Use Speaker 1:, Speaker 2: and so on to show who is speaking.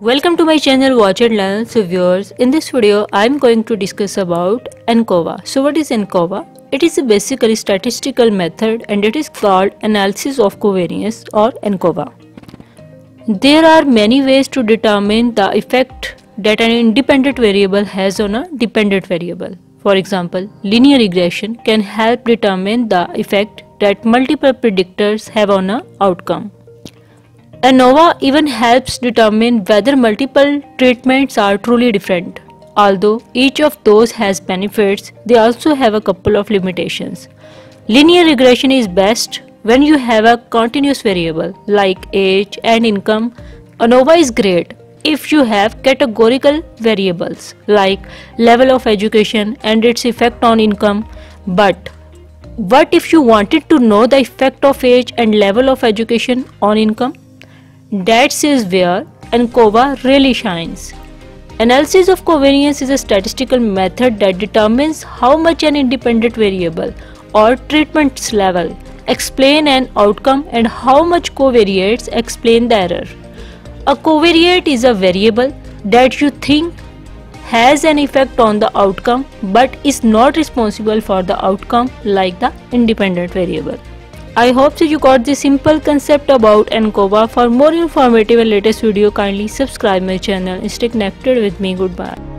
Speaker 1: Welcome to my channel Watch and Learn. So viewers, in this video I am going to discuss about ANCOVA. So what is ANCOVA? It is a basically statistical method and it is called analysis of covariance or ANCOVA. There are many ways to determine the effect that an independent variable has on a dependent variable. For example, linear regression can help determine the effect that multiple predictors have on an outcome. ANOVA even helps determine whether multiple treatments are truly different. Although each of those has benefits, they also have a couple of limitations. Linear regression is best when you have a continuous variable like age and income. ANOVA is great if you have categorical variables like level of education and its effect on income. But what if you wanted to know the effect of age and level of education on income? That is where ANCOVA really shines. Analysis of covariance is a statistical method that determines how much an independent variable or treatment's level explain an outcome and how much covariates explain the error. A covariate is a variable that you think has an effect on the outcome but is not responsible for the outcome like the independent variable. I hope that you got this simple concept about ANCOVA. For more informative and latest video, kindly subscribe my channel and stay connected with me. Goodbye.